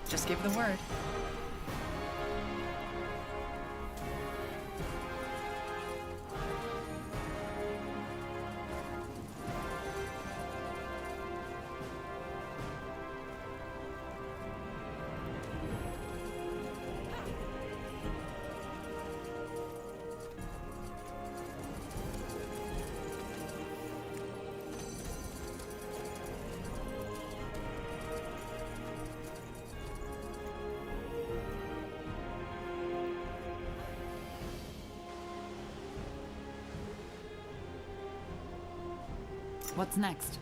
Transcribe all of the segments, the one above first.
Just give the word. What's next?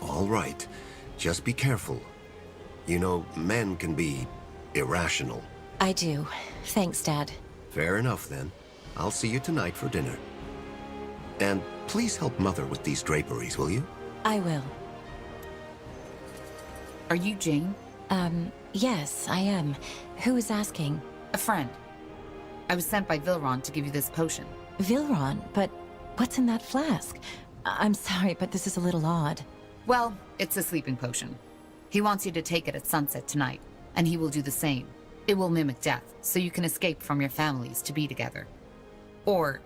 All right. Just be careful. You know, men can be irrational. I do. Thanks, Dad. Fair enough, then. I'll see you tonight for dinner. And please help Mother with these draperies, will you? I will. Are you Jane? Yes, I am. Who is asking? A friend. I was sent by Vilron to give you this potion. Vilron? But what's in that flask? I'm sorry, but this is a little odd. Well, it's a sleeping potion. He wants you to take it at sunset tonight, and he will do the same. It will mimic death, so you can escape from your families to be together. Or,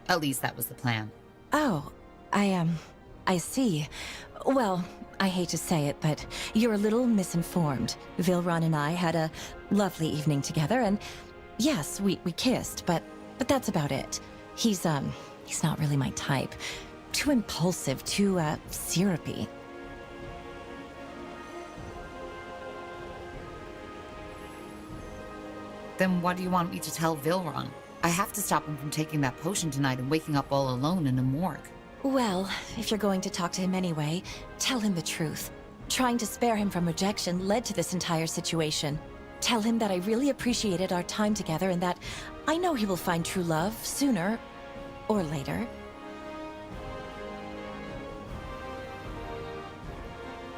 at least that was the plan. Oh, I see. Well, I hate to say it, but you're a little misinformed. Vilron and I had a lovely evening together, and yes, we kissed, but that's about it. He's not really my type. Too impulsive, too, syrupy. Then what do you want me to tell Vilron? I have to stop him from taking that potion tonight and waking up all alone in a morgue. Well, if you're going to talk to him anyway, tell him the truth. Trying to spare him from rejection led to this entire situation. Tell him that I really appreciated our time together and that I know he will find true love sooner or later.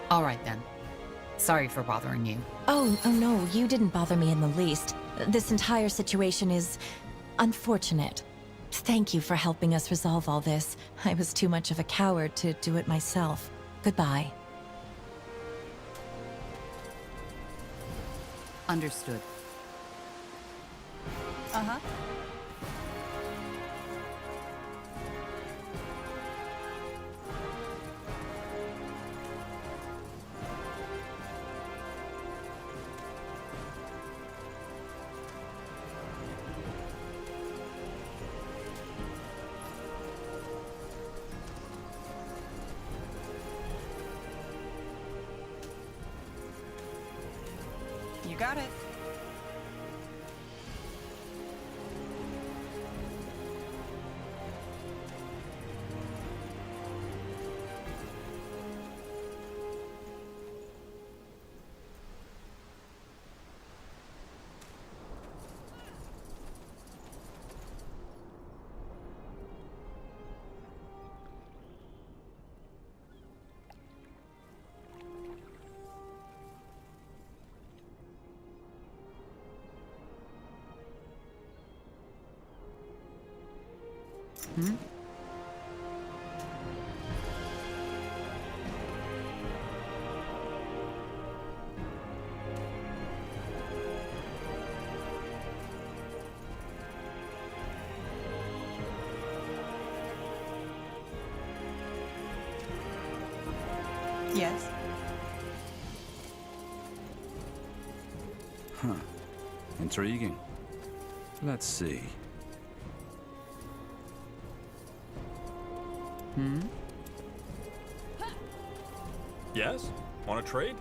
All right then. Sorry for bothering you. Oh no, you didn't bother me in the least. This entire situation is unfortunate. Thank you for helping us resolve all this. I was too much of a coward to do it myself. Goodbye. Understood. Uh-huh. You got it. Hmm? Yes. Huh. Intriguing. Let's see. Hmm? Yes? Want to trade?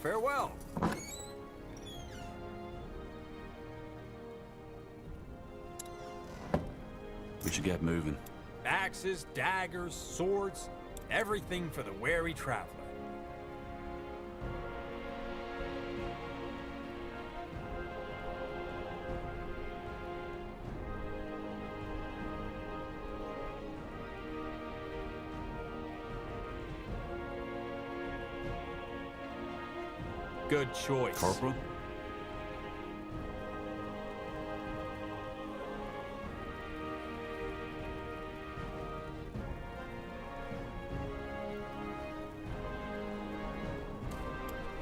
Farewell. We should get moving. Axes, daggers, swords, everything for the wary traveler. Good choice. Corporal?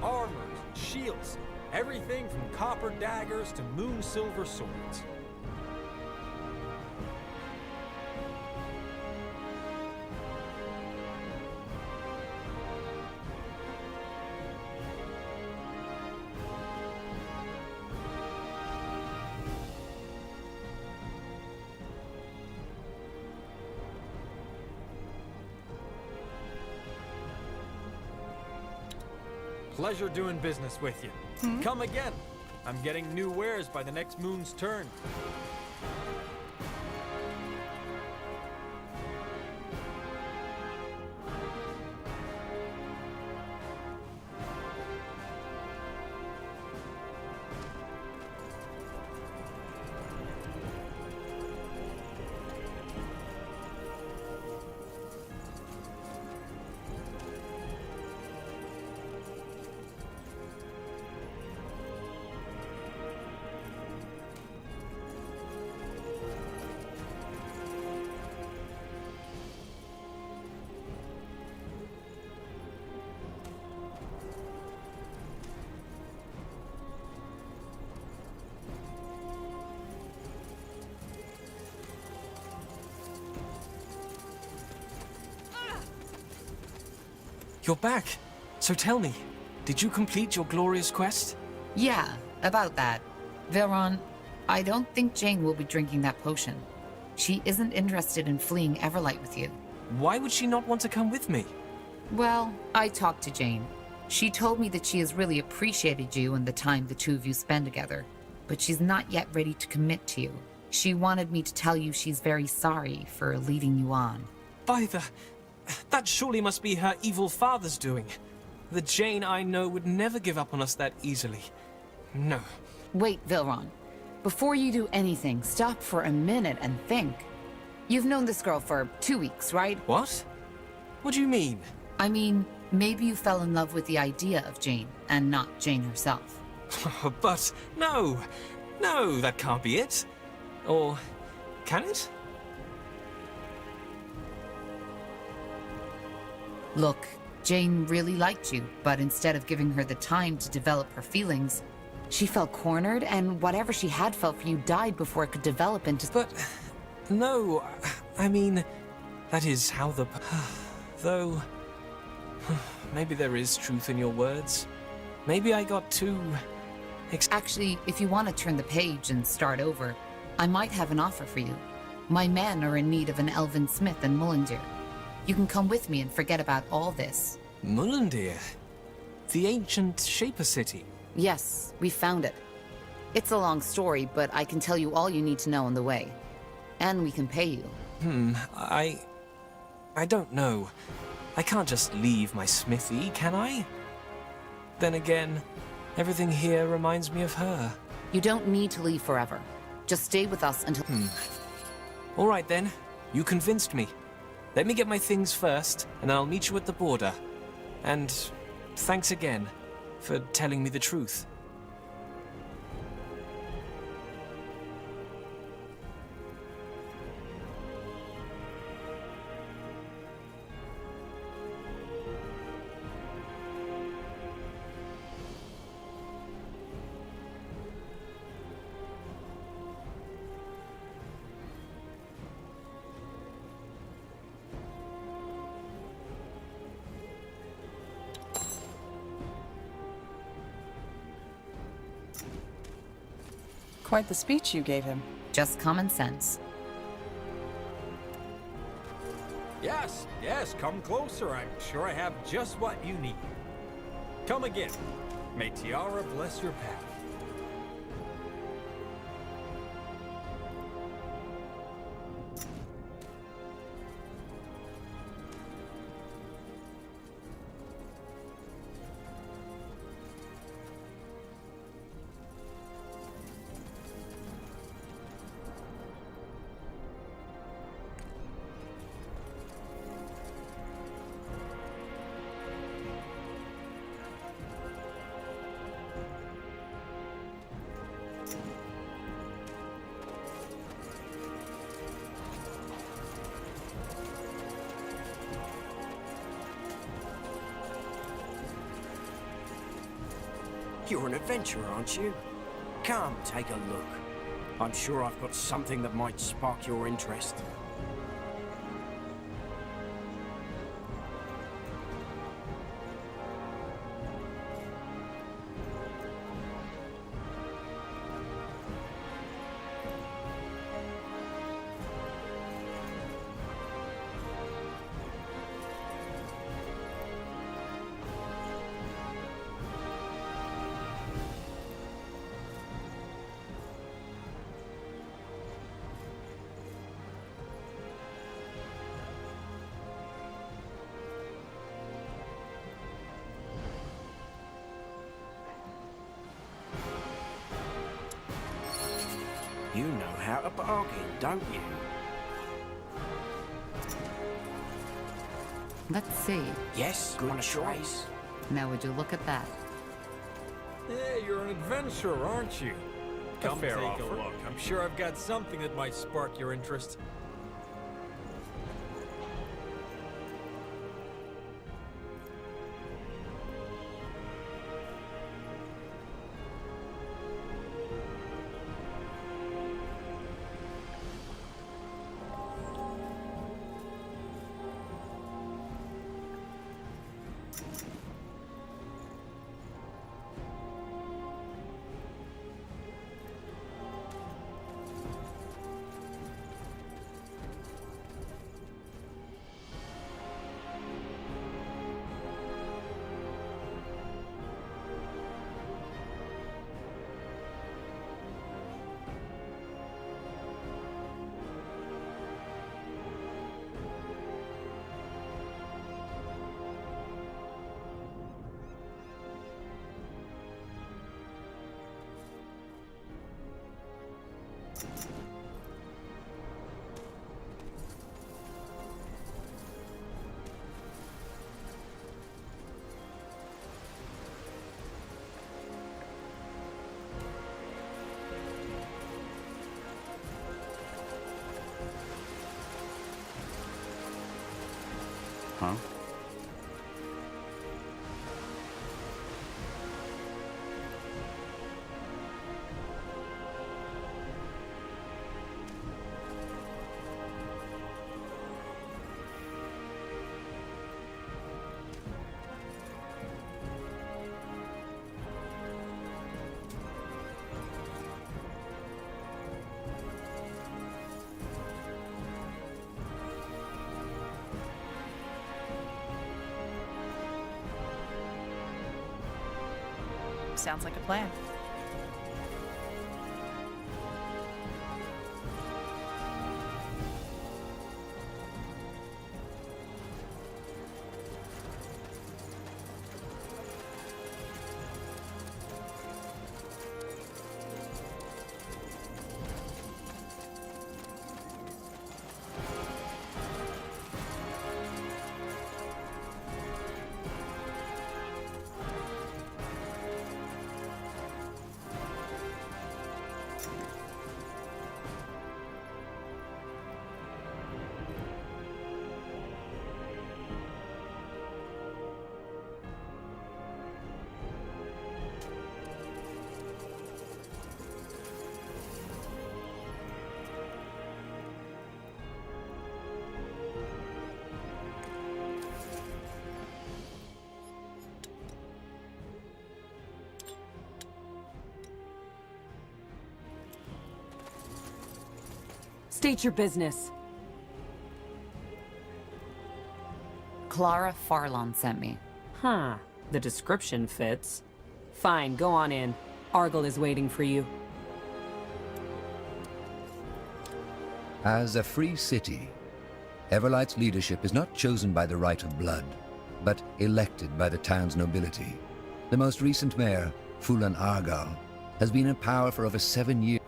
Armors, shields, everything from copper daggers to moon silver swords. Pleasure doing business with you. Come again. I'm getting new wares by the next moon's turn. You're back. So tell me, did you complete your glorious quest? Yeah, about that. Vilron, I don't think Jane will be drinking that potion. She isn't interested in fleeing Everlight with you. Why would she not want to come with me? Well, I talked to Jane. She told me that she has really appreciated you and the time the two of you spend together, but she's not yet ready to commit to you. She wanted me to tell you she's very sorry for leading you on. By the... That surely must be her evil father's doing. The Jane I know would never give up on us that easily. No. Wait, Vilron. Before you do anything, stop for a minute and think. You've known this girl for 2 weeks, right? What? What do you mean? I mean, maybe you fell in love with the idea of Jane, and not Jane herself. But no. No, that can't be it. Or can it? Look, Jane really liked you, but instead of giving her the time to develop her feelings, she felt cornered, and whatever she had felt for you died before it could develop into... But... No, I mean... That is how the... Though... Maybe there is truth in your words. Maybe I got too... Actually, if you want to turn the page and start over, I might have an offer for you. My men are in need of an elven smith in Mullendir. You can come with me and forget about all this. Mullendir? The ancient Shaper city? Yes, we found it. It's a long story, but I can tell you all you need to know on the way. And we can pay you. I don't know. I can't just leave my smithy, can I? Then again, everything here reminds me of her. You don't need to leave forever. Just stay with us until... All right then, you convinced me. Let me get my things first, and I'll meet you at the border. And thanks again for telling me the truth. Quite the speech you gave him. Just common sense. Yes, yes, come closer. I'm sure I have just what you need. Come again. May Tiara bless your path. You're an adventurer, aren't you? Come, take a look. I'm sure I've got something that might spark your interest. You know how to bargain, don't you? Let's see. Yes, good choice. Now would you look at that? Hey, you're an adventurer, aren't you? Come take a look. I'm sure I've got something that might spark your interest. Huh? Sounds like a plan. State your business. Clara Farlon sent me. Huh. The description fits. Fine, go on in. Argyll is waiting for you. As a free city, Everlight's leadership is not chosen by the right of blood, but elected by the town's nobility. The most recent mayor, Fulan Argyll, has been in power for over 7 years.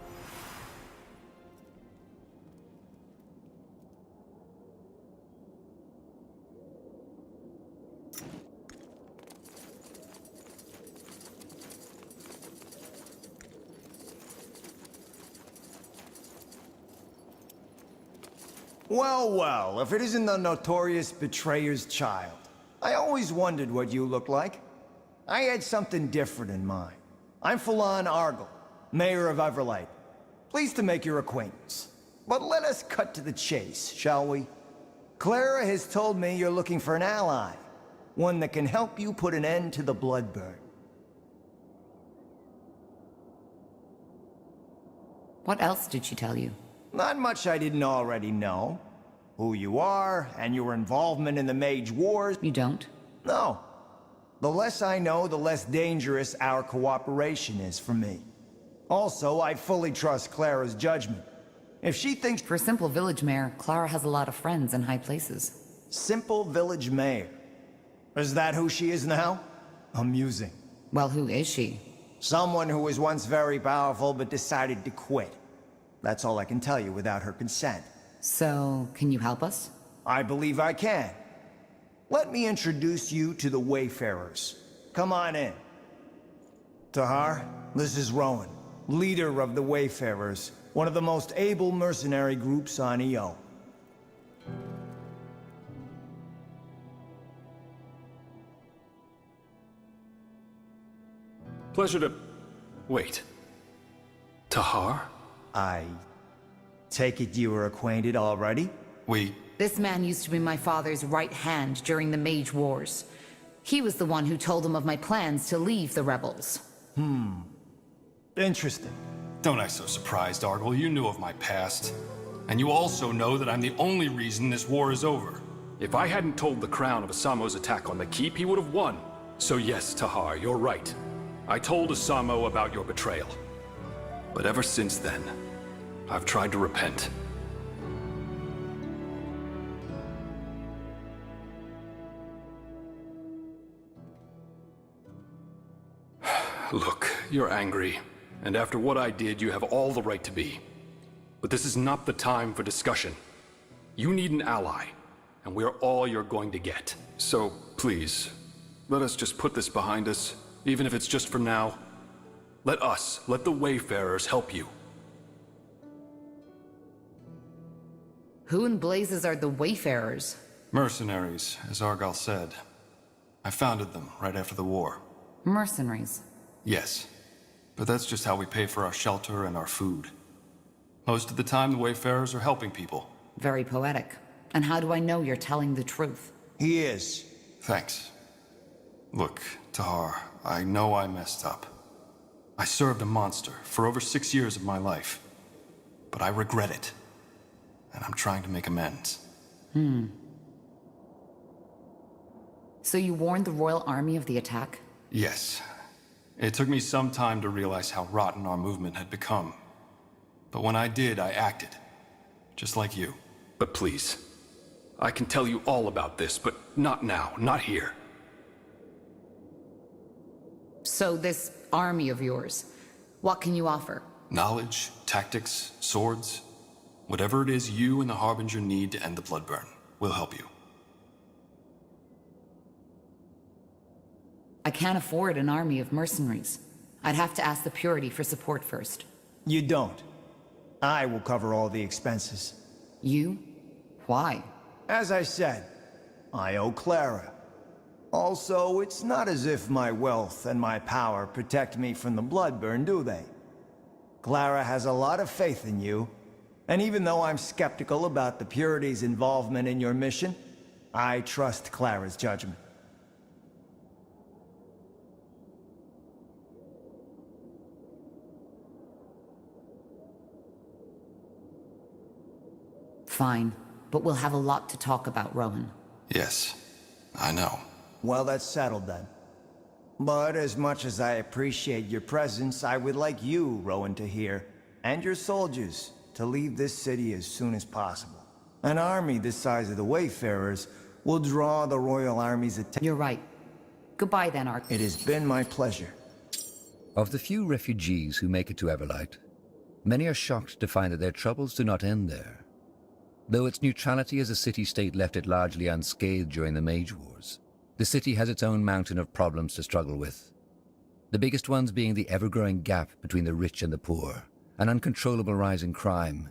Well, well, if it isn't the notorious betrayer's child. I always wondered what you looked like. I had something different in mind. I'm Fulan Argal, Mayor of Everlight. Pleased to make your acquaintance. But let us cut to the chase, shall we? Clara has told me you're looking for an ally. One that can help you put an end to the Bloodburn. What else did she tell you? Not much I didn't already know. Who you are, and your involvement in the Mage Wars. You don't? No. The less I know, the less dangerous our cooperation is for me. Also, I fully trust Clara's judgment. If she thinks... For a simple village mayor, Clara has a lot of friends in high places. Simple village mayor? Is that who she is now? Amusing. Well, who is she? Someone who was once very powerful but decided to quit. That's all I can tell you without her consent. So, can you help us? I believe I can. Let me introduce you to the Wayfarers. Come on in. Tahar, this is Rowan, leader of the Wayfarers, one of the most able mercenary groups on EO. Pleasure to... Wait. Tahar? I take it you were acquainted already? This man used to be my father's right hand during the Mage Wars. He was the one who told him of my plans to leave the rebels. Interesting. Don't act so surprised, Argal. You knew of my past. And you also know that I'm the only reason this war is over. If I hadn't told the Crown of Asamo's attack on the Keep, he would have won. So yes, Tahar, you're right. I told Asamo about your betrayal. But ever since then, I've tried to repent. Look, you're angry, and after what I did, you have all the right to be. But this is not the time for discussion. You need an ally, and we're all you're going to get. So, please, let us just put this behind us, even if it's just for now. Let the Wayfarers help you. Who in blazes are the Wayfarers? Mercenaries, as Argal said. I founded them right after the war. Mercenaries? Yes, but that's just how we pay for our shelter and our food. Most of the time, the Wayfarers are helping people. Very poetic. And how do I know you're telling the truth? He is. Thanks. Look, Tahar, I know I messed up. I served a monster for over 6 years of my life. But I regret it. And I'm trying to make amends. So you warned the Royal Army of the attack? Yes. It took me some time to realize how rotten our movement had become. But when I did, I acted. Just like you. But please, I can tell you all about this, but not now, not here. So this army of yours, what can you offer? Knowledge, tactics, swords. Whatever it is you and the Harbinger need to end the Bloodburn, we'll help you. I can't afford an army of mercenaries. I'd have to ask the Purity for support first. You don't. I will cover all the expenses. You? Why? As I said, I owe Clara. Also, it's not as if my wealth and my power protect me from the Bloodburn, do they? Clara has a lot of faith in you, and even though I'm skeptical about the Purity's involvement in your mission, I trust Clara's judgment. Fine, but we'll have a lot to talk about, Rowan. Yes, I know. Well, that's settled then. But as much as I appreciate your presence, I would like you, Rowan, to hear, and your soldiers, to leave this city as soon as possible. An army the size of the Wayfarers will draw the Royal Army's attention. You're right. Goodbye then, Ark. It has been my pleasure. Of the few refugees who make it to Everlight, many are shocked to find that their troubles do not end there. Though its neutrality as a city-state left it largely unscathed during the Mage Wars, the city has its own mountain of problems to struggle with. The biggest ones being the ever-growing gap between the rich and the poor, an uncontrollable rise in crime,